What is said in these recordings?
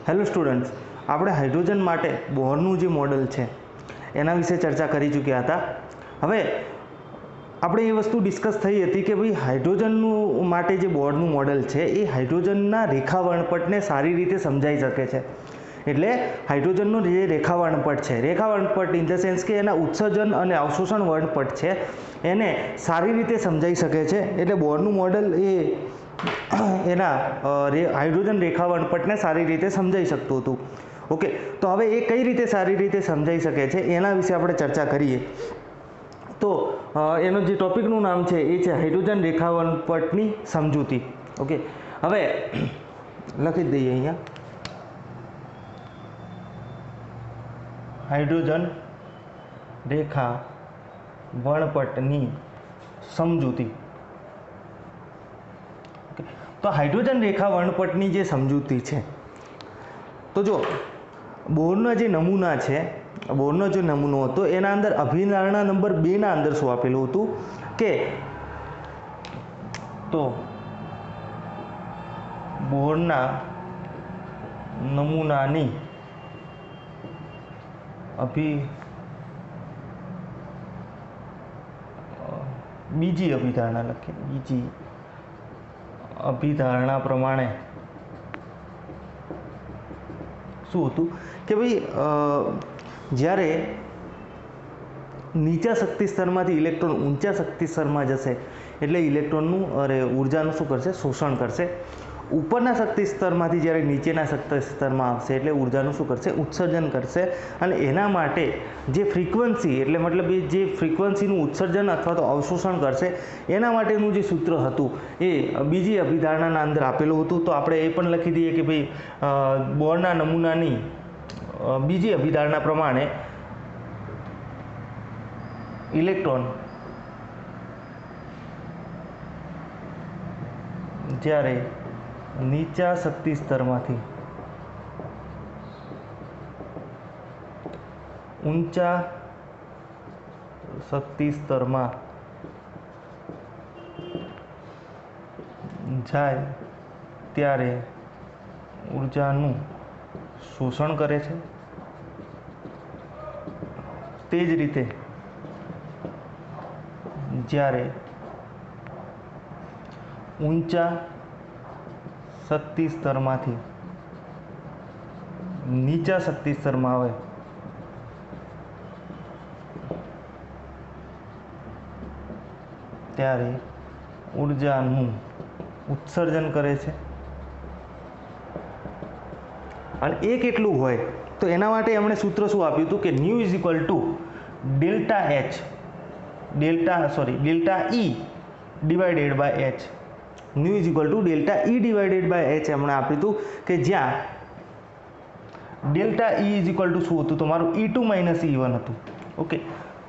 Hello students, આપણે hydrogen માટે બોરનું જે મોડલ છે એના વિશે ચર્ચા કરી ચૂક્યા હતા. હવે આપણે એ વસ્તુ ડિસ્કસ થઈ હતી કે ભાઈ હાઇડ્રોજનનું માટે જે બોરનું મોડલ છે એ હાઇડ્રોજનના રેખા વર્ણપટને સારી રીતે સમજાઈ શકે છે. એટલે હાઇડ્રોજનનો જે રેખા વર્ણપટ છે, રેખા વર્ણપટ ઇન ધ સેન્સ કે એના ઉત્સર્જન અને અવશોષણ વર્ણપટ છે એને સારી રીતે સમજાઈ શકે છે. એટલે બોરનું મોડલ એ એના હાઇડ્રોજન રેખા વર્ણપટને સારી રીતે સમજાઈ શકતું હતું. ઓકે, તો હવે એ કઈ રીતે સારી રીતે સમજાઈ શકે છે એના વિશે આપણે ચર્ચા કરીએ. તો એનો જે ટોપિકનું નામ છે એ છે હાઇડ્રોજન રેખા વર્ણપટની સમજૂતી. ઓકે, હવે લખી જ દઈએ અહીંયા હાઇડ્રોજન રેખા વર્ણપટની સમજૂતી. તો હાઇડ્રોજન રેખા વર્ણપટની જે સમજૂતી છે, તો જો બોરના જે નમૂના છે, બોરનો જે નમૂનો હતો એના અંદર અભિધારણા નંબર 2 ના અંદર શું આપેલું હતું કે તો બોરના નમૂનાની બીજી અભિધારણા લખીએ, બીજી અભિધારણા પ્રમાણે શું હતું કે ભાઈ જ્યારે નીચા શક્તિ સ્તરમાંથી ઇલેક્ટ્રોન ઊંચા શક્તિ સ્તરમાં જશે એટલે ઇલેક્ટ્રોનનું ઉર્જાનું શું કરશે, શોષણ કરશે. ઉપરના શક્તિ સ્તરમાંથી જ્યારે નીચેના શક્તિ સ્તરમાં આવશે એટલે ઉર્જાનું શું કરશે, ઉત્સર્જન કરશે. અને એના માટે જે ફ્રીક્વન્સી એટલે મતલબ એ જે ફ્રીક્વન્સીનું ઉત્સર્જન અથવા તો અવશોષણ કરશે એના માટેનું જે સૂત્ર હતું એ બીજી અભિધારણાના અંદર આપેલું હતું. તો આપણે એ પણ લખી દઈએ કે ભાઈ બોરના નમૂનાની બીજી અભિધારણા પ્રમાણે ઇલેક્ટ્રોન જ્યારે નીચા શક્તિ સ્તરમાંથી ઊંચા શક્તિ સ્તરમાં જાય ત્યારે ઉર્જાનું શોષણ કરે છે. તે જ રીતે જ્યારે ઊંચા શક્તિ સ્તરમાંથી નીચા શક્તિ સ્તરમાં આવે ત્યારે ઉર્જાનું ઉત્સર્જન કરે છે. અને એ કેટલું હોય તો એના માટે એમણે સૂત્ર શું આપ્યું હતું કે nu is equal to delta E divided by H. Nu is equal to delta E divided by H એમણે આપ્યું હતું કે જ્યાં delta E is equal to શું હતું, તમારું E2 માઇનસ E1 હતું. ઓકે,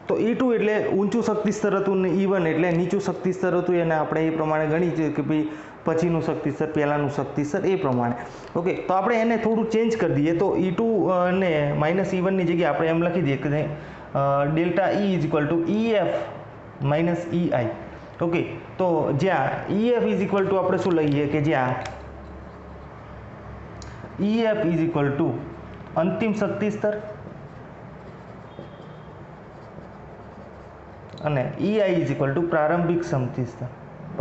તો E2 એટલે ઊંચું શક્તિ સ્તર હતું ને E1 એટલે નીચું શક્તિ સ્તર હતું. એને આપણે એ પ્રમાણે ગણી છે કે ભાઈ પછીનું શક્તિ સ્તર, પહેલાંનું શક્તિ સ્તર એ પ્રમાણે. ઓકે, તો આપણે એને થોડું ચેન્જ કરી દઈએ. તો E2 અને માઇનસ E1ની જગ્યાએ આપણે એમ લખી દઈએ કે delta E is equal two EF minus EI. Okay, તો જ્યાં EF ઇઝ ઇક્વલ ટુ આપણે શું લઈએ કે જ્યાં EF ઇઝ ઇક્વલ ટુ અંતિમ શક્તિ સ્તર અને EI ઇઝ ઇક્વલ ટુ પ્રારંભિક શક્તિ સ્તર.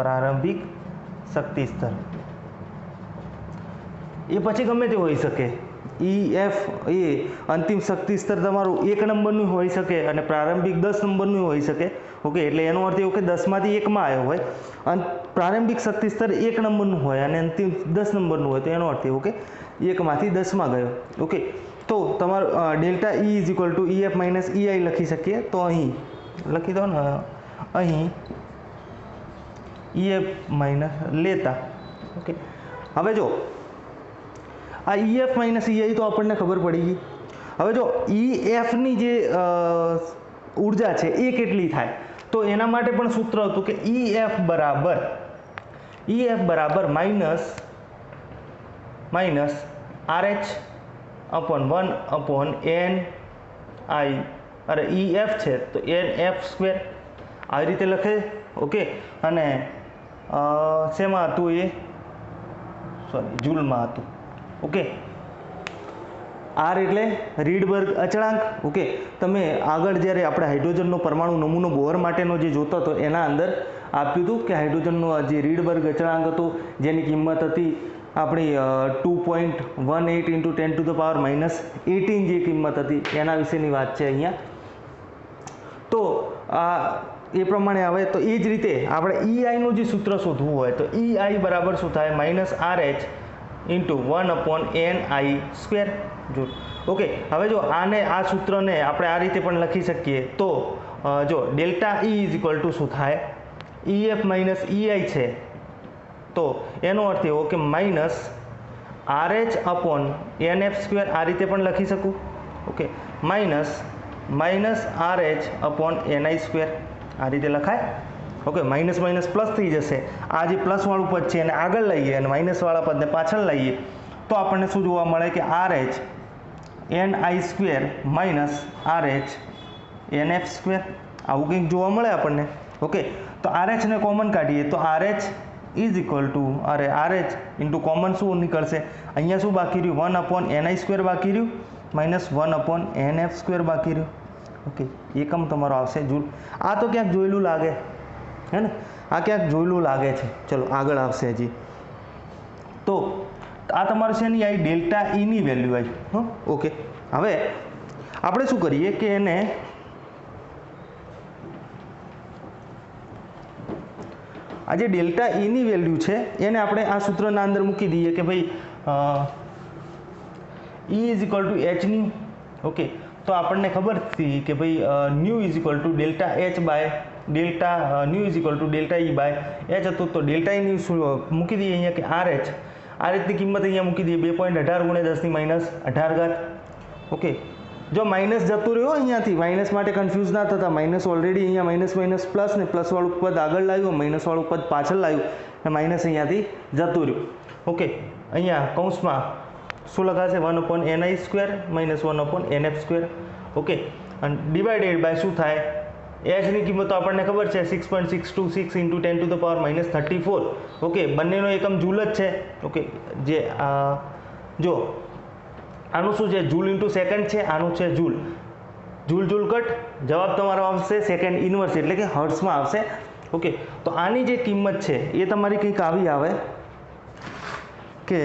પ્રારંભિક શક્તિ સ્તર એ પછી ગમે તે હોઈ શકે. EF એ અંતિમ શક્તિ સ્તર તમારું 1 નંબરનું હોઈ શકે અને પ્રારંભિક 10 નંબરનું હોઈ શકે. ઓકે, એટલે એનો અર્થ એવો કે 10 માંથી 1 માં આવ્યો હોય અને પ્રારંભિક શક્તિ સ્તર 1 નંબરનું હોય અને અંતિમ 10 નંબરનું હોય તો એનો અર્થ એવો કે 1 માંથી 10 માં ગયો. ઓકે, તો તમારું delta E is equal two EF minus EI લખી શકીએ. તો અહીં લખી દો ને, અહીં EF માઇનસ લેતા. ઓકે, હવે જો આ EF માઇનસ EI તો આપણને ખબર પડી ગઈ. હવે જો EFની જે ઉર્જા છે એ કેટલી થાય તો એના માટે પણ સૂત્ર હતું કે EF બરાબર minus RH upon 1 upon NI. EF છે તો NF સ્ક્વેર આવી રીતે લખે. ઓકે, અને શેમાં હતું એ, સોરી જૂલમાં હતું. ઓકે, આર એટલે રીડબર્ગ અચળાંક. ઓકે, તમે આગળ જ્યારે આપણે હાઇડ્રોજનનો પરમાણુ નમૂનો બોહર માટેનો જે જોતો હતો એના અંદર આપ્યું હતું કે હાઇડ્રોજનનો જે રીડબર્ગ અચળાંક હતો જેની કિંમત હતી આપણી 2.18 ઇન્ટુ 10⁻−18 જે કિંમત હતી એના વિશેની વાત છે અહીંયા. તો આ એ પ્રમાણે આવે તો એ જ રીતે આપણે EIનું જે સૂત્ર શોધવું હોય તો EI બરાબર શું થાય -RH ઇન્ટુ 1/NI². જો ઓકે, હવે જો આને આ સૂત્રને આપણે આ રીતે પણ લખી શકીએ તો જો delta E is equal to શું થાય EF માઇનસ EI છે તો એનો અર્થ એવો કે -RH/NF² આ રીતે પણ લખી શકું. ઓકે, -RH/NI² આ રીતે લખાય. ઓકે, માઇનસ માઇનસ પ્લસ થઈ જશે. આ જે પ્લસવાળું પદ છે એને આગળ લઈએ અને માઇનસવાળા પદને પાછળ લઈએ તો આપણને શું જોવા મળે કે RH/NI² માઇનસ RH/NF² આવું કંઈક જોવા મળે આપણને. ઓકે, તો RH ને કોમન કાઢીએ તો RH is equal two RH into common શું નીકળશે અહીંયા શું બાકી રહ્યું 1/NI² બાકી રહ્યું માઇનસ 1/NF² બાકી રહ્યું. ઓકે, એકમ તમારો આવશે જૂલ. આ તો ક્યાંક જોયેલું લાગે હે ને, આ ક્યાંક જોયેલું લાગે છે. ચલો આગળ આવશે હજી. તો આ તમારું છે ને આ ડેલ્ટા Eની વેલ્યુ આવી. હં, ઓકે, હવે આપણે શું કરીએ કે એને આ જે ડેલ્ટા Eની વેલ્યુ છે એને આપણે આ સૂત્રના અંદર મૂકી દઈએ કે ભાઈ E ઇઝ ઇક્વલ ટુ Hની. ઓકે, તો આપણને ખબર હતી કે ભાઈ nu is equal to delta H by delta nu is equal to delta E by H હતું. તો ડેલ્ટા Eની મૂકી દઈએ અહીંયા કે RH આ રીતની કિંમત અહીંયા મૂકી દઈએ 2.18 × 10⁻18. ઓકે, જો માઇનસ જતું રહ્યો અહીંયાથી માઇનસ માટે કન્ફ્યુઝ ના થતા. માઇનસ ઓલરેડી અહીંયા માઇનસ માઇનસ પ્લસ ને પ્લસવાળું પદ આગળ લાવ્યું માઇનસવાળું પદ પાછળ લાવ્યું અને માઇનસ અહીંયાથી જતું રહ્યું. ઓકે, અહીંયા કૌંસમાં શું લખાશે 1/NI² માઇનસ 1/NF². ઓકે, અને ડિવાઇડેડ બાય શું થાય Hની કિંમત તો આપણને ખબર છે 6.626 ઇન્ટુ 10⁻34. ઓકે, બંનેનો એકમ જૂલ જ છે. ઓકે, જે જો આનું શું છે જૂલ ઇન્ટુ સેકન્ડ છે, આનું છે જૂલ. જૂલ જૂલ કટ જવાબ તમારો આવશે સેકન્ડ ઇન્વર્સ એટલે કે હર્ટ્સમાં આવશે. ઓકે, તો આની જે કિંમત છે એ તમારી કંઈક આવી આવે કે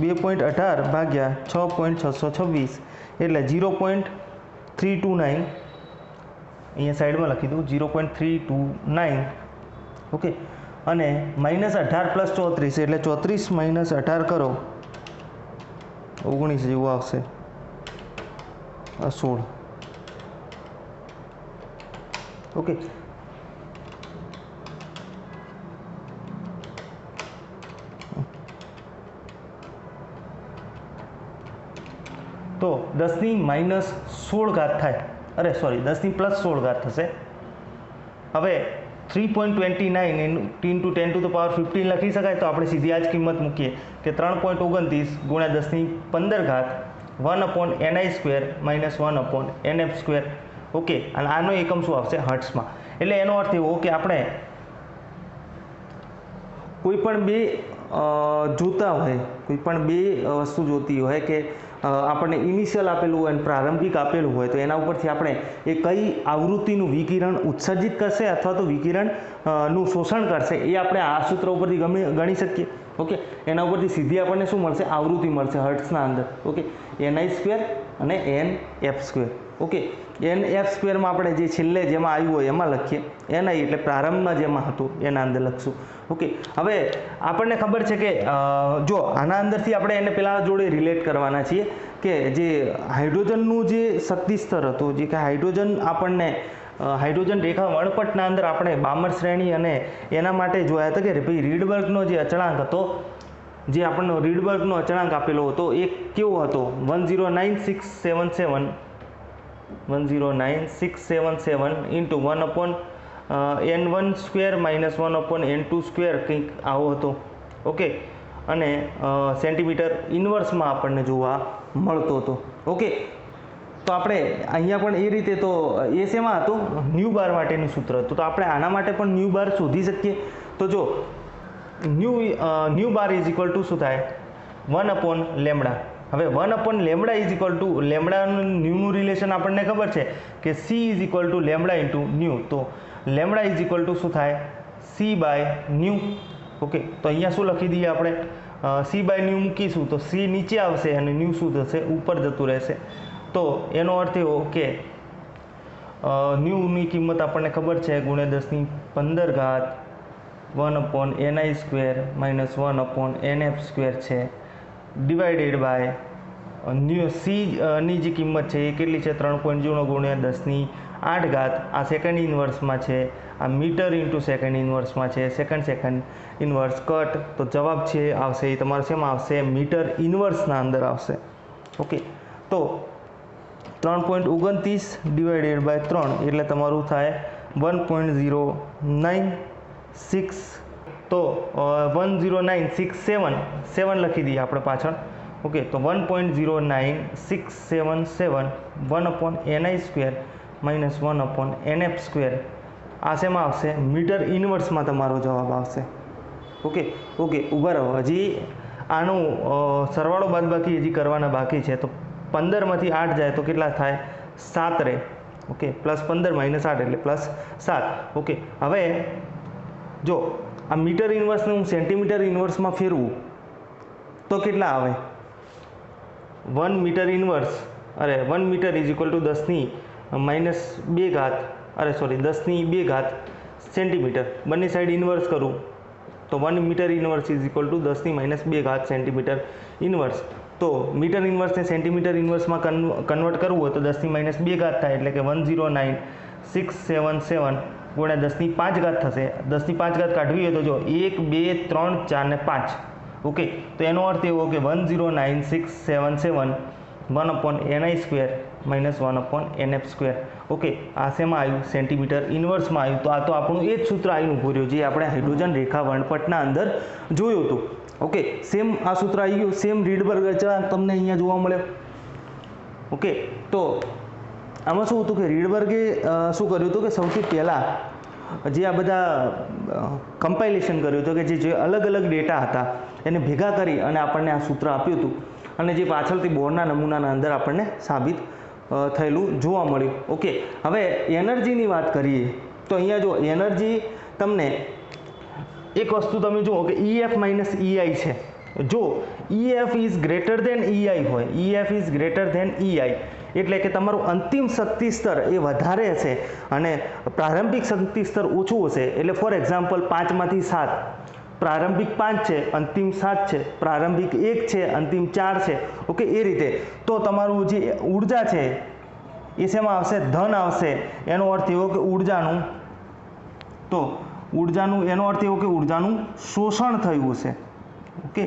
2.18 ભાગ્યા 6.626 એટલે 0.329. અહીંયા સાઈડમાં લખી દઉં 0.329. ઓકે, અને -18 + 34 એટલે 34 - 18 કરો 19 જેવું આવશે. 16. ઓકે, તો 10ની -16 થાય. અરે સોરી 10ની +16 થશે. હવે 3.29 ઇન્ટુ 10⁻15 લખી શકાય. તો આપણે સીધી આ જ કિંમત મૂકીએ કે 3.29 × 10⁻15 1/NI² માઇનસ 1/NF². ઓકે, અને આનો એકમ શું આવશે હર્ટ્સમાં. એટલે એનો અર્થ એવો કે આપણે કોઈ પણ બે જોતા હોય કોઈ પણ બે વસ્તુ જોતી હોય કે આપણને ઇનિશિયલ આપેલું હોય અને પ્રારંભિક આપેલું હોય તો એના ઉપરથી આપણે એ કઈ આવૃત્તિનું વિકિરણ ઉત્સર્જિત કરશે અથવા તો વિકિરણનું શોષણ કરશે એ આપણે આ સૂત્ર ઉપરથી ગણી શકીએ. ઓકે, એના ઉપરથી સીધી આપણને શું મળશે આવૃત્તિ મળશે હર્ટ્સના અંદર. ઓકે, NI² અને NF². ઓકે, NF² માં આપણે જે છેલ્લે જેમાં આવ્યું હોય એમાં લખીએ, NI એટલે પ્રારંભમાં જેમાં હતું એના અંદર લખશું. ઓકે, હવે આપણને ખબર છે કે જો આના અંદરથી આપણે એને પેલા જોડે રિલેટ કરવાના છીએ કે જે હાઇડ્રોજનનું જે શક્તિ સ્તર હતું જે કે હાઇડ્રોજન આપણને હાઇડ્રોજન રેખા વર્ણપટના અંદર આપણે બામર શ્રેણી અને એના માટે જોયા હતા કે ભાઈ રીડબર્ગનો જે અચળાંક હતો જે આપણને રીડબર્ગનો અચળાંક આપેલો હતો એ કેવો હતો 109,677 ઇન્ટુ 1/N1² માઇનસ 1/N2² કંઈક આવો હતો. ઓકે, અને સેન્ટીમીટર ઇન્વર્સમાં આપણને જોવા મળતો હતો. ઓકે, તો આપણે અહીંયા પણ એ રીતે તો એ શેમાં હતું ન્યૂ બાર માટેનું સૂત્ર હતું. તો આપણે આના માટે પણ ન્યૂ બાર શોધી શકીએ. તો જો new bar is equal to શું થાય 1/λ. હવે 1/λ ઇઝ ઇક્વલ ટુ લેમડાનું ન્યૂનું રિલેશન આપણને ખબર છે કે she is equal two lambda into new, તો લેમડા ઇઝ ઇક્વલ ટુ શું થાય સી બાય ન્યૂ. ઓકે, તો અહીંયા શું લખી દઈએ આપણે, સી બાય ન્યૂ મૂકીશું તો સી નીચે આવશે અને ન્યૂ શું થશે ઉપર જતું રહેશે. તો એનો અર્થ એવો કે ન્યૂની કિંમત આપણને ખબર છે × 10⁻1/ni² માઇનસ 1/nf² છે, ડિવાઇડેડ બાય ન્યૂ સીની જે કિંમત છે એ કેટલી છે 3.0 × 10⁸ આ સેકન્ડ ઇન્વર્સમાં છે, આ મીટર ઇન્ટુ સેકન્ડ ઇન્વર્સમાં છે, સેકન્ડ ઇન્વર્સ કટ, તો જવાબ છે આવશે એ તમારો શેમાં આવશે મીટર ઇન્વર્સના અંદર આવશે. ઓકે, તો 3.29 ડિવાઇડેડ બાય 3 એટલે તમારું થાય 1.0967, તો 10967 લખી દઈએ આપણે પાછળ. ઓકે, તો 1.09677 1/ni² માઇનસ 1/nf², આ શેમાં આવશે મીટર ઇન્વર્સમાં તમારો જવાબ આવશે. ઓકે ઊભા રહો, હજી આનું સરવાળો બાદબાકી હજી કરવાના બાકી છે. તો 15માંથી 8 જાય તો કેટલા થાય 7 રહે. ઓકે, +15 - 8 એટલે +7. ઓકે, હવે જો આ મીટર ઇન્વર્સને હું સેન્ટીમીટર ઇન્વર્સમાં ફેરવું તો કેટલા આવે 1 metre inverse, 1 metre is equal to 10⁻², centimetre. બંને સાઈડ ઇન્વર્સ કરું તો 1 metre inverse is equal to 10⁻² centimetre inverse. તો મીટર ઇન્વર્સને સેન્ટીમીટર ઇન્વર્સમાં કન્વર્ટ કરવું હોય તો 10⁻² થાય, એટલે કે 109,677 ગુણ્યા 10⁵ થશે. 10⁵ કાઢવી હોય તો જો 1 2 3 4 ને 5. ઓકે, તો એનો અર્થ એવો કે 109,677 1/ni² માઇનસ 1/nf². ઓકે, આ શેમાં આવ્યું સેન્ટીમીટર ઇન્વર્સમાં આવ્યું. તો આ તો આપણું એ જ સૂત્ર આવ્યું ભૂર્યું જે આપણે હાઇડ્રોજન રેખા વર્ણપટના અંદર જોયું હતું. ઓકે, સેમ આ સૂત્ર આવી ગયું, સેમ રીડબર્ગ અચળાંક તમને અહીંયા જોવા મળે. ઓકે, તો આમાં શું હતું કે રીડબર્ગે શું કર્યું હતું કે સૌથી પહેલાં જે આ બધા કમ્પાઇલેશન કર્યું હતું કે જે અલગ અલગ ડેટા હતા એને ભેગા કરી અને આપણને આ સૂત્ર આપ્યું હતું, અને જે પાછળથી બોરના નમૂનાના અંદર આપણને સાબિત થયેલું જોવા મળ્યું. ઓકે, હવે એનર્જીની વાત કરીએ તો અહીંયા જો એનર્જી તમને એક વસ્તુ તમે જુઓ કે EF - EI છે. જો EF is greater than EI હોય, EF is greater than EI એટલે કે તમારું અંતિમ શક્તિ સ્તર એ વધારે હશે અને પ્રારંભિક શક્તિ સ્તર ઓછું હશે. એટલે ફોર એક્ઝામ્પલ 5માંથી 7, પ્રારંભિક 5 છે અંતિમ 7 છે, પ્રારંભિક 1 છે અંતિમ 4 છે. ઓકે, એ રીતે તો તમારું જે ઉર્જા છે એ શેમાં આવશે ધન આવશે. એનો અર્થ એવો કે ઉર્જાનું શોષણ થયું હશે. ઓકે,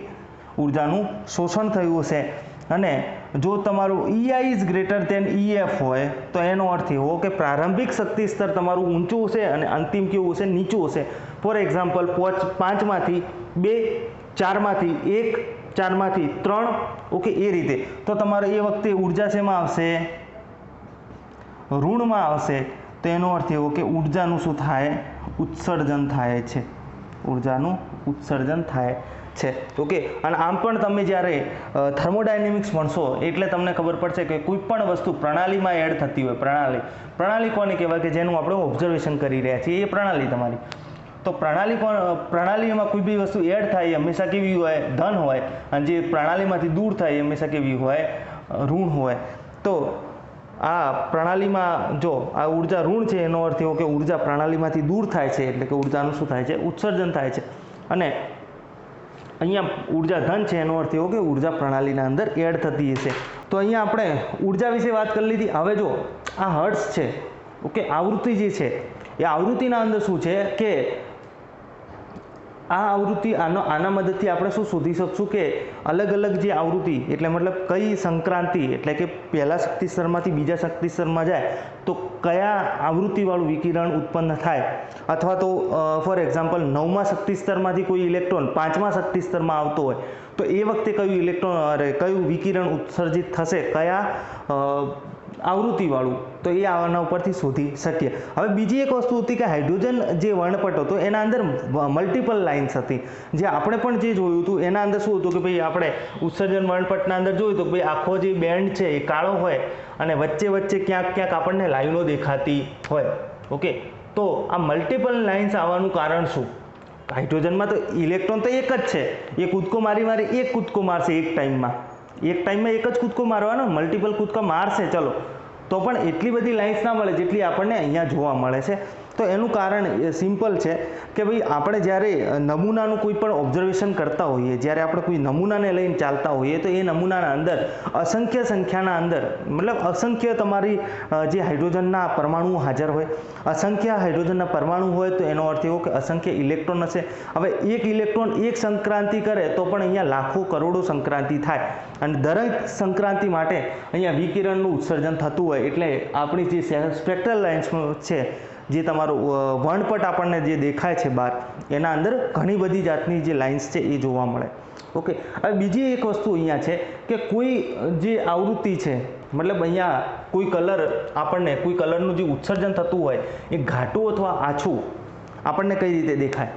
ઉર્જાનું શોષણ થયું હશે. અને જો તમારું EI is greater than EF હોય તો એનો અર્થ એવો કે પ્રારંભિક શક્તિ સ્તર તમારું ઊંચું હશે અને અંતિમ કેવું હશે નીચું હશે. ફોર એક્ઝામ્પલ 5માંથી 2, 4માંથી 1, 4માંથી 3. ઓકે, એ રીતે તો તમારે એ વખતે ઉર્જા શેમાં આવશે ઋણમાં આવશે. તો એનો અર્થ એવો કે ઉર્જાનું શું થાય ઉત્સર્જન થાય છે, ઉર્જાનું ઉત્સર્જન થાય છે. ઓકે, અને આમ પણ તમે જ્યારે થર્મોડાયનેમિક્સ ભણશો એટલે તમને ખબર પડશે કે કોઈ પણ વસ્તુ પ્રણાલીમાં એડ થતી હોય, પ્રણાલી કોને કહેવાય કે જેનું આપણે ઓબ્ઝર્વેશન કરી રહ્યા છીએ એ પ્રણાલી તમારી. તો પ્રણાલીમાં કોઈ બી વસ્તુ એડ થાય એ હંમેશા કેવી હોય ધન હોય, અને જે પ્રણાલીમાંથી દૂર થાય એ હંમેશા કેવી હોય ઋણ હોય. તો આ પ્રણાલીમાં જો આ ઉર્જા ઋણ છે એનો અર્થ એવો કે ઉર્જા પ્રણાલીમાંથી દૂર થાય છે એટલે કે ઉર્જાનું શું થાય છે ઉત્સર્જન થાય છે. અને અહીંયા ઉર્જા ધન છે એનો અર્થ એવો કે ઉર્જા પ્રણાલીના અંદર એડ થતી હશે. તો અહીંયા આપણે ઉર્જા વિશે વાત કરી લીધી. હવે જો આ હર્ટ્ઝ છે, ઓકે, આવૃત્તિ જે છે એ આવૃત્તિના અંદર શું છે કે આ આવૃત્તિ આના મદદથી આપણે શું શોધી શકશું કે અલગ અલગ જે આવૃત્તિ એટલે મતલબ કઈ સંક્રાંતિ એટલે કે પહેલા શક્તિ સ્તરમાંથી બીજા શક્તિ સ્તરમાં જાય તો કયા આવૃત્તિવાળું વિકિરણ ઉત્પન્ન થાય, અથવા તો ફોર એક્ઝામ્પલ 9મા શક્તિ સ્તરમાંથી કોઈ ઇલેક્ટ્રોન 5મા શક્તિ સ્તરમાં આવતો હોય તો એ વખતે કયું વિકિરણ ઉત્સર્જિત થશે, કયા આવૃત્તિવાળું, તો એ આના ઉપરથી શોધી શકીએ. હવે બીજી એક વસ્તુ હતી કે હાઇડ્રોજન જે વર્ણપટ હતો એના અંદર મલ્ટિપલ લાઇન્સ હતી. જે આપણે પણ જે જોયું હતું એના અંદર શું હતું કે ભાઈ આપણે ઉત્સર્જન વર્ણપટના અંદર જોયું હતું કે ભાઈ આખો જે બેન્ડ છે એ કાળો હોય અને વચ્ચે વચ્ચે ક્યાંક ક્યાંક આપણને લાઈનો દેખાતી હોય. ઓકે, તો આ મલ્ટિપલ લાઇન્સ આવવાનું કારણ શું? હાઇડ્રોજનમાં તો ઇલેક્ટ્રોન તો એક જ છે, એ કૂદકો મારી એક કૂદકો મારશે એક ટાઈમમાં એક જ કૂદકો મારવાનો. મલ્ટિપલ કૂદકા મારશે ચલો, તો પણ એટલી બધી લાઇન્સ ના મળે જેટલી આપણને અહીંયા જોવા મળે છે. તો એનું કારણ સિમ્પલ છે કે ભાઈ આપણે જ્યારે નમૂનાનું કોઈ પણ ઓબ્ઝર્વેશન કરતા હોઈએ, જ્યારે આપણે કોઈ નમૂનાને લઈને ચાલતા હોઈએ, તો એ નમૂનાના અંદર અસંખ્ય સંખ્યાના અંદર મતલબ અસંખ્ય તમારી જે હાઇડ્રોજનના પરમાણુ હાજર હોય, અસંખ્ય હાઇડ્રોજનના પરમાણુ હોય તો એનો અર્થ એવો કે અસંખ્ય ઇલેક્ટ્રોન હશે. હવે એક ઇલેક્ટ્રોન એક સંક્રાંતિ કરે તો પણ અહીંયા લાખો કરોડો સંક્રાંતિ થાય, અને દરેક સંક્રાંતિ માટે અહીંયા વિકિરણનું ઉત્સર્જન થતું હોય. એટલે આપણી જે સ્પેક્ટ્રલ લાઇન્સ છે, જે તમારું વર્ણપટ આપણને જે દેખાય છે બહાર, એના અંદર ઘણી બધી જાતની જે લાઇન્સ છે એ જોવા મળે. ઓકે, હવે બીજી એક વસ્તુ અહીંયા છે કે કોઈ જે આવૃત્તિ છે, મતલબ અહીંયા કોઈ કલર આપણને કોઈ કલરનું જે ઉત્સર્જન થતું હોય એ ઘાટું અથવા આછું આપણને કઈ રીતે દેખાય?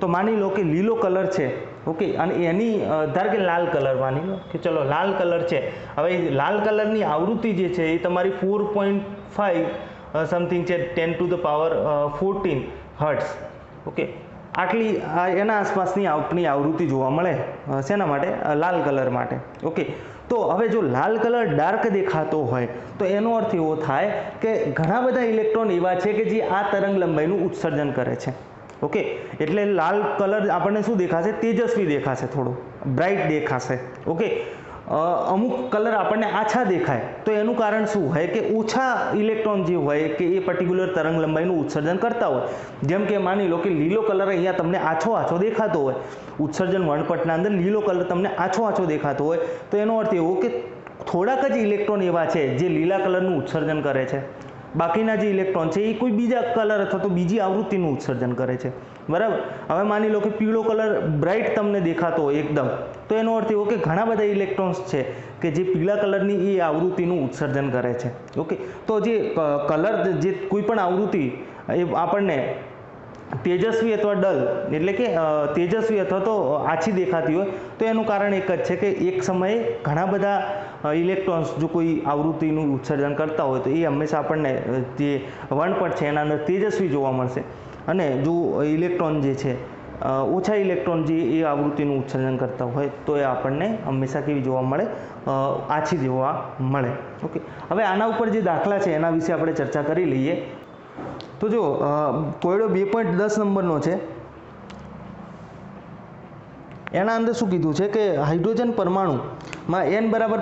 તો માની લો કે લીલો કલર છે. ઓકે, અને એની ધારો કે લાલ કલર માની લો કે ચલો લાલ કલર છે. હવે લાલ કલરની આવૃત્તિ જે છે એ તમારી 4.5 સમથિંગ છે 10⁻14 હર્ટ્ઝ. ઓકે, આટલી એના આસપાસની આપણી આવૃત્તિ જોવા મળે. શેના માટે? લાલ કલર માટે. ઓકે, તો હવે જો લાલ કલર ડાર્ક દેખાતો હોય તો એનો અર્થ એવો થાય કે ઘણા બધા ઇલેક્ટ્રોન એવા છે કે જે આ તરંગ લંબાઈનું ઉત્સર્જન કરે છે. ઓકે, એટલે લાલ કલર આપણને શું દેખાશે? તેજસ્વી દેખાશે, થોડો બ્રાઇટ દેખાશે. ઓકે, અમુક કલર આપણને આછા દેખાય તો એનું કારણ શું હોય કે ઓછા ઇલેક્ટ્રોન જે હોય કે એ પર્ટિક્યુલર તરંગ લંબાઈનું ઉત્સર્જન કરતા હોય. જેમ કે માની લો કે લીલો કલર અહીંયા તમને આછો દેખાતો હોય, ઉત્સર્જન વર્ણપટના અંદર લીલો કલર તમને આછો દેખાતો હોય, તો એનો અર્થ એવો કે થોડાક જ ઇલેક્ટ્રોન એવા છે જે લીલા કલરનું ઉત્સર્જન કરે છે. બાકીના જે ઇલેક્ટ્રોન છે એ કોઈ બીજા કલર અથવા તો બીજી આવૃત્તિનું ઉત્સર્જન કરે છે. બરાબર. હવે માની લો કે પીળો કલર બ્રાઇટ તમને દેખાતો હોય એકદમ, તો એનો અર્થ એવો કે ઘણા બધા ઇલેક્ટ્રોન્સ છે કે જે પીળા કલરની એ આવૃત્તિનું ઉત્સર્જન કરે છે. ઓકે, તો જે કલર જે કોઈ પણ આવૃત્તિ એ આપણને તેજસ્વી અથવા ડલ એટલે કે તેજસ્વી અથવા તો આછી દેખાતી હોય તો એનું કારણ એક જ છે કે એક સમયે ઘણા બધા ઇલેક્ટ્રોન્સ જો કોઈ આવૃત્તિનું ઉત્સર્જન કરતા હોય તો એ હંમેશા આપણને જે વર્ણપટ છે એના અંદર તેજસ્વી જોવા મળશે. અને જો ઇલેક્ટ્રોન જે છે ઓછા ઇલેક્ટ્રોન જે એ આવૃત્તિનું ઉત્સર્જન કરતા હોય તો એ આપણને હંમેશા કેવી જોવા મળે? આછી જોવા મળે. ઓકે, હવે આના ઉપર જે દાખલા છે એના વિશે આપણે ચર્ચા કરી લઈએ. તો જો કોયડો 2.10 નંબરનો છે. એના અંદર શું કીધું છે કે હાઇડ્રોજન પરમાણુમાં n બરાબર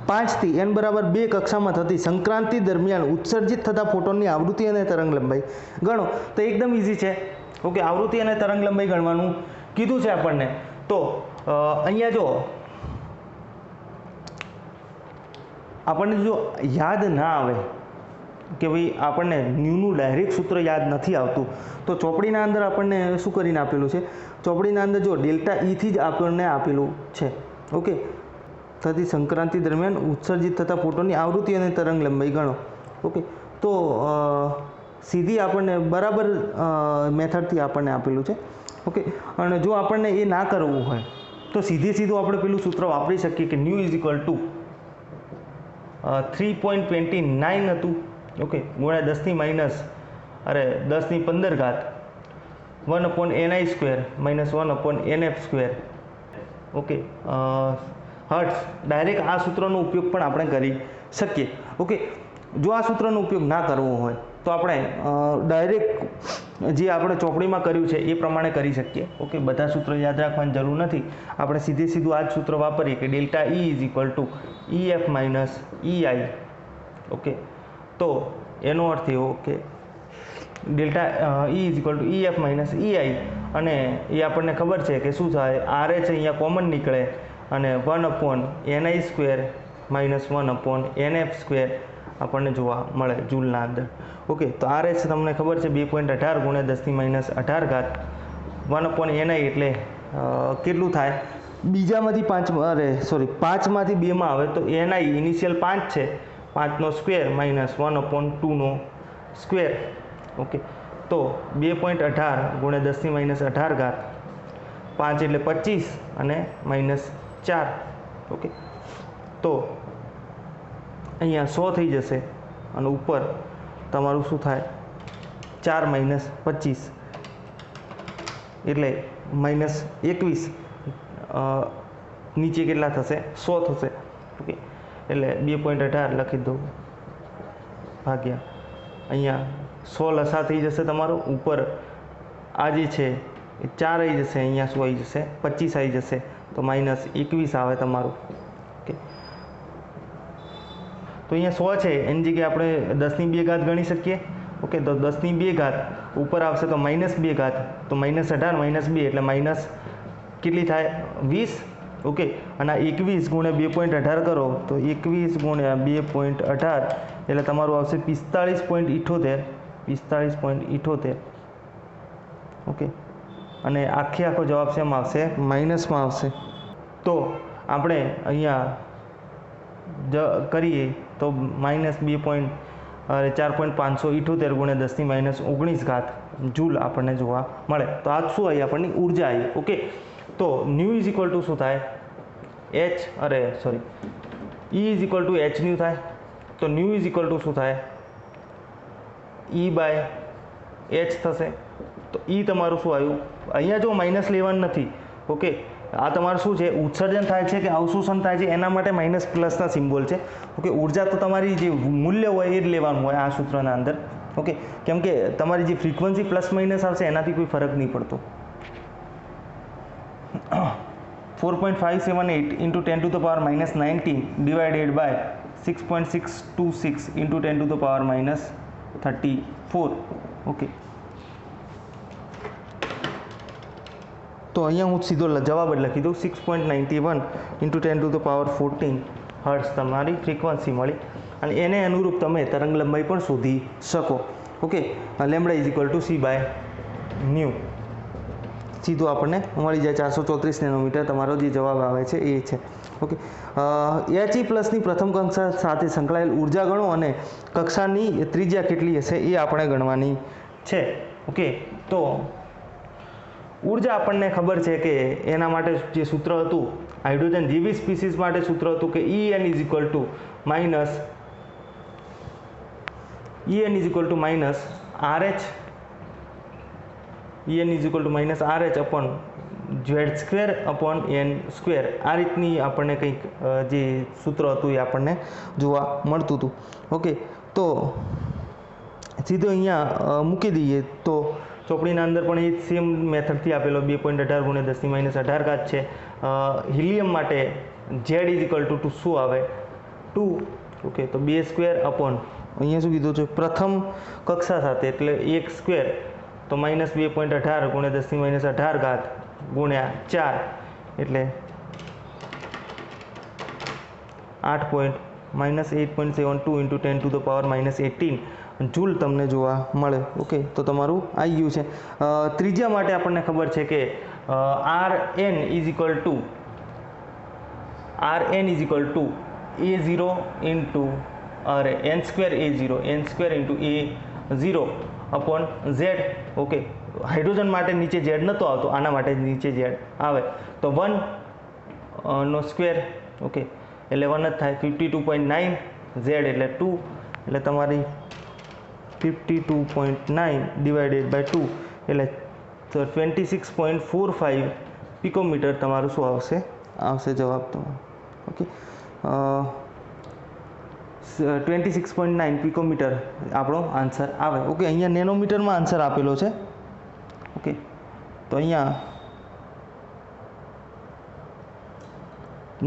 5 થી n બરાબર 2 કક્ષામાં થતી સંક્રાંતિ દરમિયાન ઉત્સર્જિત થતા ફોટોનની આવૃત્તિ અને તરંગ લંબાઈ ગણો. તો એકદમ ઇઝી છે. ઓકે, આવૃત્તિ અને તરંગ લંબાઈ ગણવાનું કીધું છે આપણને. તો અહીંયા જો આપણને જો યાદ ના આવે કે ભાઈ આપણને ન્યૂનું ડાયરેક્ટ સૂત્ર યાદ નથી આવતું તો ચોપડીના અંદર આપણને શું કરીને આપેલું છે? ચોપડીના અંદર જો ડેલ્ટા થી જ આપણને આપેલું છે. ઓકે, થતી સંક્રાંતિ દરમિયાન ઉત્સર્જિત થતા ફોટોની આવૃત્તિ અને તરંગ લંબાઈ ગણો. ઓકે, તો સીધી આપણને બરાબર મેથડથી આપણને આપેલું છે. ઓકે, અને જો આપણને એ ના કરવું હોય તો સીધું આપણે પેલું સૂત્ર વાપરી શકીએ કે ન્યૂ ઇઝ ઇક્વલ ટુ 3.29 હતું. ઓકે, ગુણ્યા 10⁻15 1/ni² - 1/nf². Okay, hertz. Direct આ સૂત્રનો ઉપયોગ પણ આપણે કરી શકીએ. ઓકે, જો આ સૂત્રનો ઉપયોગ ના કરવો હોય તો આપણે ડાયરેક્ટ જે આપણે ચોપડીમાં કર્યું છે એ પ્રમાણે કરી શકીએ. ઓકે, બધા સૂત્રો યાદ રાખવાની જરૂર નથી. આપણે સીધું આ જ સૂત્ર વાપરીએ કે delta E is equal two EF - EI. Okay, તો એનો અર્થ એવો કે delta E is equal two EF - EI, અને એ આપણને ખબર છે કે શું થાય? RH અહીંયા કોમન નીકળે અને 1/ni² - 1/nf² આપણને જોવા મળે જૂલના અંદર. ઓકે, તો RH તમને ખબર છે 2.18 ગુણ્યા 10⁻18 1/ni એટલે કેટલું થાય? બીજામાંથી 5માંથી 2માં આવે તો ni ઇનિશિયલ 5 છે 5નો સ્ક્વેર માઇનસ 1/2નો સ્ક્વેર. ઓકે, તો 2.18 ગુણ્યા 10⁻18 ઘાત, 5 એટલે 25 અને -4. ઓકે, તો અહીંયા 100 થઈ જશે અને ઉપર તમારું શું થાય 4 - 25 એટલે -21. નીચે કેટલા થશે 100 થશે. ઓકે, એટલે 2.18 લખી દો ભાગ્યા અહીંયા 100 લસા થઈ જશે તમારો. ઉપર આ જે છે એ 4 આવી જશે, અહીંયા શું આવી જશે 25 આવી જશે, તો -21 આવે તમારું. ઓકે, તો અહીંયા 100 છે એની જગ્યાએ આપણે 10ની 2 ઘાત ગણી શકીએ. ઓકે, તો 10ની 2 ઘાત ઉપર આવશે તો -2 ઘાત, તો -18 - 2 એટલે માઇનસ કેટલી થાય 20. ઓકે, અને 21 ગુણ્યા 2.18 કરો તો 21 ગુણ્યા 2.18 એટલે તમારું આવશે 45.78. 45.78. ઓકે, અને આખો જવાબ શેમાં આવશે માઇનસમાં આવશે. તો આપણે અહીંયા કરીએ તો -4.578 ગુણ્યા 10⁻19 ઘાત જૂલ આપણને જોવા મળે. તો આ શું આવી આપણની ઉર્જા આવી. ઓકે, તો ન્યૂ ઇઝ ઇક્વલ ટુ શું થાય E is equal two h new થાય. તો ન્યૂ ઇઝ ઇક્વલ ટુ શું થાય E/h થશે. તો E તમારું શું આવ્યું, અહીંયા જો માઇનસ લેવાનું નથી. ઓકે, આ તમારું શું છે ઉત્સર્જન થાય છે કે અવશોષણ થાય છે એના માટે માઇનસ પ્લસના સિમ્બોલ છે. ઓકે, ઉર્જા તો તમારી જે મૂલ્ય હોય એ જ લેવાનું હોય આ સૂત્રના અંદર. ઓકે, કેમ કે તમારી જે ફ્રીક્વન્સી પ્લસ માઇનસ આવશે એનાથી કોઈ ફરક નહીં પડતો. 4.578 × 10⁻19 ડિવાઇડેડ બાય 6.626 × 10⁻34. ઓકે, તો અહીંયા હું સીધો જવાબ જ લખી દઉં 6.91 × 10⁻14 હર્ટ્ઝ તમારી ફ્રીક્વન્સી મળી. અને એને અનુરૂપ તમે તરંગ લંબાઈ પણ શોધી શકો. Okay, lambda is equal two c/ν સીધું આપણને મળી જાય 434 નેનોમીટર. તમારો જે જવાબ આવે છે એ છે. ઓકે, HE પ્લસની પ્રથમ કક્ષા સાથે સંકળાયેલ ઉર્જા ગણો અને કક્ષાની ત્રિજ્યા કેટલી હશે એ આપણે ગણવાની છે. ઓકે, તો ઉર્જા આપણને ખબર છે કે એના માટે જે સૂત્ર હતું હાઇડ્રોજન જેવી સ્પીસીસ માટે સૂત્ર હતું કે En is equal two minus RH upon Z² આ રીતની આપણને કંઈક જે સૂત્ર હતું એ આપણને જોવા મળતું હતું. ઓકે, તો સીધો અહીંયા મૂકી દઈએ તો ચોપડીના અંદર પણ એ સેમ મેથડથી આપેલો 2.18 ગુણ્યા 10⁻18 ઘાત છે. હિલિયમ માટે Z ઇઝ ઇક્વલ ટુ શું આવે 2. ઓકે, તો 2² અપોન અહીંયા શું કીધું છે પ્રથમ કક્ષા સાથે એટલે 1² તો -2.18 ગુણ્યા 10⁻18 ઘાત ગુણ્યા 4 એટલે 8.72 × 10⁻18 જૂલ તમને જોવા મળે. ઓકે, તો તમારું આવી ગયું છે. ત્રિજ્યા માટે આપણને ખબર છે કે Rn is equal two A0 into n²A0 upon Z. Okay, hydrogen માટે નીચે Z નહોતો આવતો, આના માટે નીચે Z આવે તો 1 નો સ્ક્વેર. ઓકે, એટલે 1 જ થાય. 52.9 Z એટલે 2 એટલે તમારી 52.9 ડિવાઇડેડ બાય 2 એટલે 26.45 પિકોમીટર તમારું શું આવશે જવાબ તમારો. ઓકે, 26.9 પિકોમીટર આપણો આન્સર આવે. ઓકે, અહીંયા નેનોમીટરમાં આન્સર આપેલો છે. ઓકે, તો અહીંયા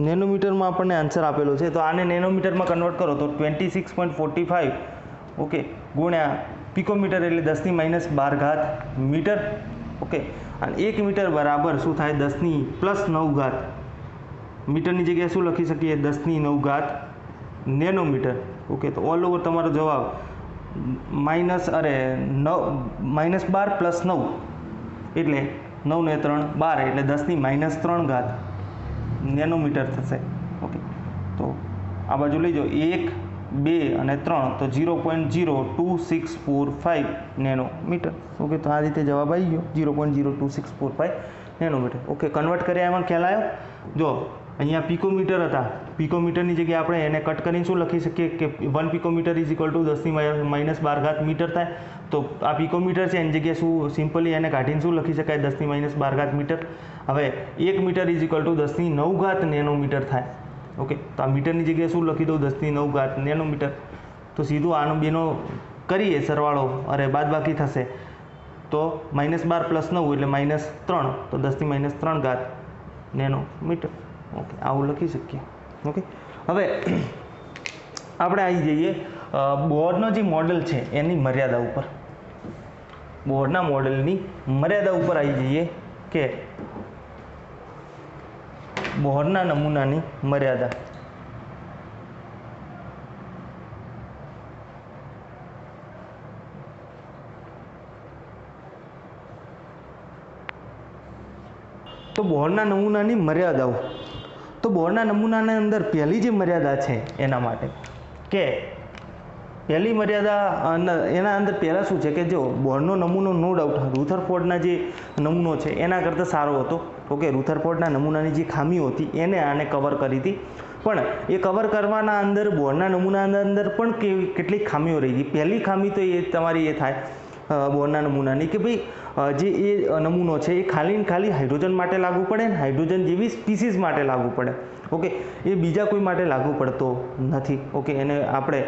નેનોમીટરમાં આપણને આન્સર આપેલો છે. તો આને નેનોમીટરમાં કન્વર્ટ કરો તો 26.45 ઓકે ગુણ્યા પિકોમીટર એટલે 10⁻12 ઘાત મીટર. ઓકે, અને 1 મીટર બરાબર શું થાય 10⁻9 ઘાત. મીટરની જગ્યાએ શું લખી શકીએ 10⁹ ઘાત નેનોમીટર. ઓકે, તો ઓલ ઓવર તમારો જવાબ -12 પ્લસ 9 એટલે 9 ને 3 12 એટલે 10⁻³ ઘાત નેનોમીટર થશે. ઓકે, તો આ બાજુ લઈ જાઓ 1 2 અને 3 તો 0.02645 નેનોમીટર. ઓકે, તો આ રીતે જવાબ આવી ગયો 0.02645 નેનોમીટર. ઓકે, કન્વર્ટ કર્યા એમાં ખ્યાલ આવ્યો. જો અહીંયા પિકોમીટર હતા, પિકોમીટરની જગ્યાએ આપણે એને કટ કરીને શું લખી શકીએ કે 1 picometre is equal to 10⁻12 metre થાય. તો આ પિકોમીટર છે એની જગ્યાએ શું સિમ્પલી એને કાઢીને શું લખી શકાય 10⁻12 મીટર. હવે 1 metre is equal to 10⁹ nanometre થાય. ઓકે, તો આ મીટરની જગ્યાએ શું લખી દઉં 10⁹ નેનોમીટર. તો સીધું આનો બેનો કરીએ સરવાળો, અરે બાદબાકી થશે તો -12 + 9 એટલે -3, તો 10⁻³ નેનોમીટર. ઓકે, આવું લખી શકીએ. ઓકે, હવે આપણે આવી જઈએ બોરનો જે મોડલ છે એની મર્યાદા ઉપર. બોરના મોડલની મર્યાદા ઉપર આવી જઈએ કે બોરના નમૂનાની મર્યાદા. તો બોરના નમૂનાની મર્યાદાઓ. તો બોરના નમૂનાની અંદર પહેલી જે મર્યાદા છે એના માટે કે પહેલી મર્યાદા એના અંદર પહેલાં શું છે કે જો બોરનો નમૂનો નો ડાઉટ રુથરફોર્ડના જે નમૂનો છે એના કરતાં સારો હતો. ઓકે, રુથરફોર્ડના નમૂનાની જે ખામીઓ હતી એને આને કવર કરી હતી, પણ એ કવર કરવાના અંદર બોરના નમૂનાના અંદર પણ કેટલીક ખામીઓ રહી ગઈ. પહેલી ખામી તો એ તમારી એ થાય બોરના નમૂનાની કે ભાઈ જે એ નમૂનો છે એ ખાલી હાઇડ્રોજન માટે લાગુ પડે ને હાઇડ્રોજન જેવી સ્પીસીઝ માટે લાગુ પડે. ઓકે, એ બીજા કોઈ માટે લાગુ પડતો નથી. ઓકે, એને આપણે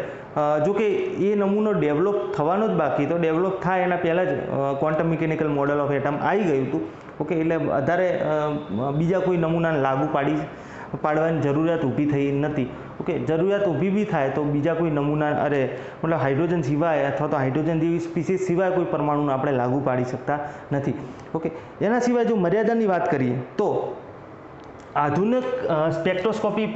જો કે એ નમૂનો ડેવલપ થવાનો જ બાકી, તો ડેવલપ થાય એના પહેલાં જ quantum mechanical model of atom આવી ગયું હતું. ઓકે, એટલે વધારે બીજા કોઈ નમૂનાને લાગુ પાડવાની જરૂરિયાત ઊભી થઈ નથી. ઓકે, જરૂરિયાત ઊભી બી થાય તો બીજા કોઈ નમૂના મતલબ હાઇડ્રોજન સિવાય અથવા તો હાઇડ્રોજન જેવી સ્પીસીસ સિવાય કોઈ પરમાણુને આપણે લાગુ પાડી શકતા નથી. ઓકે, એના સિવાય જો મર્યાદાની વાત કરીએ તો આધુનિક સ્પેક્ટ્રોસ્કોપી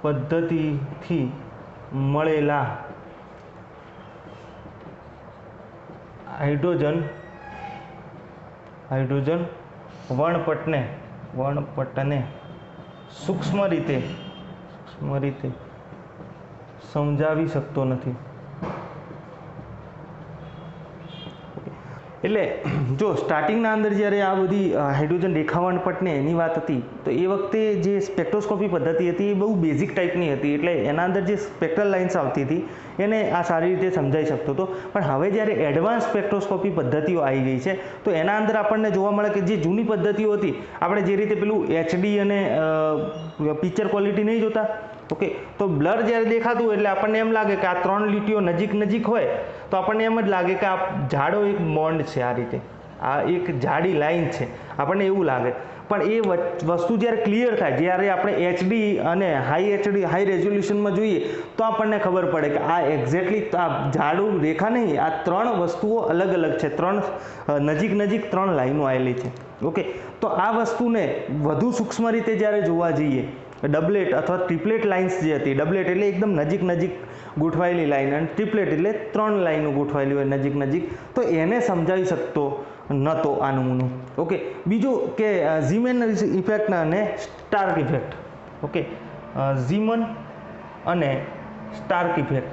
પદ્ધતિથી મળેલા હાઇડ્રોજન વર્ણપટને સૂક્ષ્મ રીતે સમજાવી શકતો નથી. એટલે જો સ્ટાર્ટિંગના અંદર જ્યારે આ બધી હાઇડ્રોજન રેખાવર્ણપટને એની વાત હતી તો એ વખતે જે સ્પેક્ટ્રોસ્કોપી પદ્ધતિ હતી એ બહુ બેઝિક ટાઈપની હતી. એટલે એના અંદર જે સ્પેક્ટ્રલ લાઇન્સ આવતી હતી એને આ સારી રીતે સમજાઈ શકતો હતો. પણ હવે જ્યારે એડવાન્સ સ્પેક્ટ્રોસ્કોપી પદ્ધતિઓ આવી ગઈ છે તો એના અંદર આપણને જોવા મળે કે જે જૂની પદ્ધતિઓ હતી, આપણે જે રીતે પેલું HD અને પિક્ચર ક્વોલિટી નહીં જોતા. ઓકે, તો બ્લર જ્યારે દેખાતું એટલે આપણને એમ લાગે કે આ 3 લીટીઓ નજીક હોય તો આપણને એમ જ લાગે કે આ જાડો એક બોન્ડ છે, આ રીતે આ એક જાડી લાઈન છે, આપણને એવું લાગે. પણ એ વસ્તુ જ્યારે ક્લિયર થાય, જ્યારે આપણે HD અને હાઈ રેઝોલ્યુશનમાં જોઈએ તો આપણને ખબર પડે કે આ એક્ઝેક્ટલી આ જાડું રેખા નહીં, આ 3 વસ્તુઓ અલગ છે, 3 નજીક 3 લાઈનો આવેલી છે. ઓકે, તો આ વસ્તુને વધુ સૂક્ષ્મ રીતે જ્યારે જોવા જઈએ, ડબલેટ અથવા ટ્રિપલેટ લાઇન્સ જે હતી, ડબલેટ એટલે એકદમ નજીક ગોઠવાયેલી લાઈન અને ટ્રિપલેટ એટલે 3 લાઈનો ગોઠવાયેલી હોય નજીક, તો એને સમજાવી શકતો નહોતો આ નમૂનો. ઓકે, બીજું કે ઝીમેન ઇફેક્ટ અને સ્ટાર્ક ઇફેક્ટ. ઓકે, ઝીમન અને સ્ટાર્ક ઇફેક્ટ.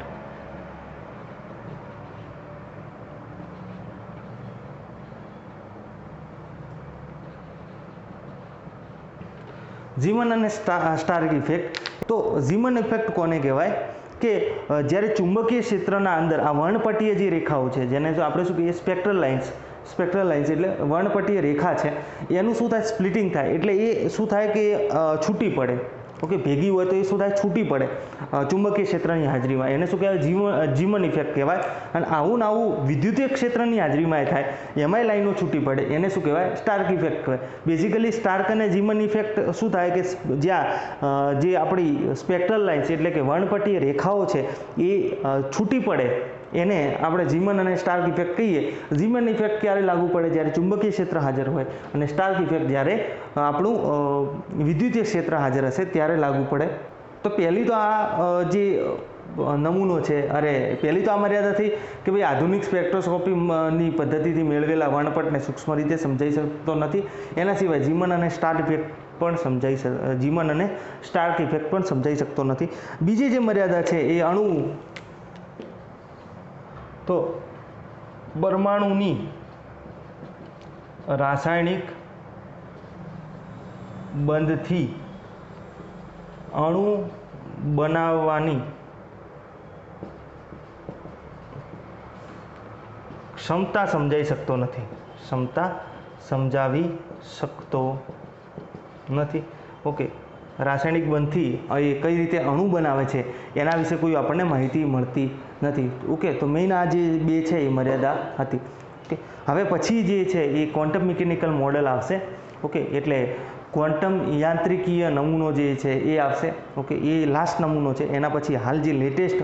ઝીમન અને સ્ટાર્ક ઇફેક્ટ. તો ઝીમન ઇફેક્ટ કોને કહેવાય કે જ્યારે ચુંબકીય ક્ષેત્રના અંદર આ વર્ણપટીય જે રેખાઓ છે જેને જો આપણે શું કહીએ સ્પેક્ટ્રલ લાઇન્સ એટલે વર્ણપટીય રેખા છે, એનું શું થાય સ્પ્લિટિંગ થાય એટલે એ શું થાય કે છૂટી પડે. ઓકે, ભેગી હોય તો એ શું થાય છૂટી પડે ચુંબકીય ક્ષેત્રની હાજરીમાં, એને શું કહેવાય ઝીમન ઇફેક્ટ કહેવાય. અને આવું વિદ્યુતીય ક્ષેત્રની હાજરીમાં થાય એમાંય લાઈનો છૂટી પડે, એને શું કહેવાય સ્ટાર્ક ઇફેક્ટ કહેવાય. બેઝિકલી સ્ટાર્ક અને ઝીમન ઇફેક્ટ શું થાય કે જ્યાં જે આપણી સ્પેક્ટ્રલ લાઇન્સ એટલે કે વર્ણપટીય રેખાઓ છે એ છૂટી પડે એને આપણે ઝીમન અને સ્ટાર્ક ઇફેક્ટ કહીએ. ઝીમન ઇફેક્ટ ક્યારે લાગુ પડે જ્યારે ચુંબકીય ક્ષેત્ર હાજર હોય, અને સ્ટાર્ક ઇફેક્ટ જ્યારે આપણું વિદ્યુતીય ક્ષેત્ર હાજર હશે ત્યારે લાગુ પડે. તો પહેલી તો આ જે નમૂનો છે, અરે પહેલી તો આ મર્યાદા થઈ કે ભાઈ આધુનિક સ્પેક્ટ્રોસ્કોપીની પદ્ધતિથી મેળવેલા વર્ણપટને સૂક્ષ્મ રીતે સમજાઈ શકતો નથી. એના સિવાય જીમન અને સ્ટાર્ક ઇફેક્ટ પણ સમજાઈ શકતો નથી. બીજી જે મર્યાદા છે એ અણુ તો પરમાણુની રાસાયણિક બંધથી અણુ બનાવવાની ક્ષમતા સમજાવી શકતો નથી. ઓકે, રાસાયણિક બંધથી એ કઈ રીતે અણુ બનાવે છે એના વિશે કોઈ આપણને માહિતી મળતી નથી. ઓકે, તો મેઇન આ જે બે છે એ મર્યાદા હતી. ઓકે, હવે પછી જે છે એ ક્વોન્ટમ મિકેનિકલ મોડેલ આવશે. ઓકે, એટલે ક્વોન્ટમ યાંત્રિકીય નમૂનો જે છે એ આવશે. ઓકે, એ લાસ્ટ નમૂનો છે. એના પછી હાલ જે લેટેસ્ટ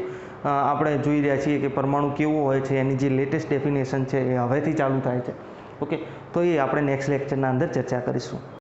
આપણે જોઈ રહ્યા છીએ કે પરમાણુ કેવો હોય છે એની જે લેટેસ્ટ ડેફિનેશન છે એ હવેથી ચાલુ થાય છે. ઓકે, તો એ આપણે નેક્સ્ટ લેક્ચરના અંદર ચર્ચા કરીશું.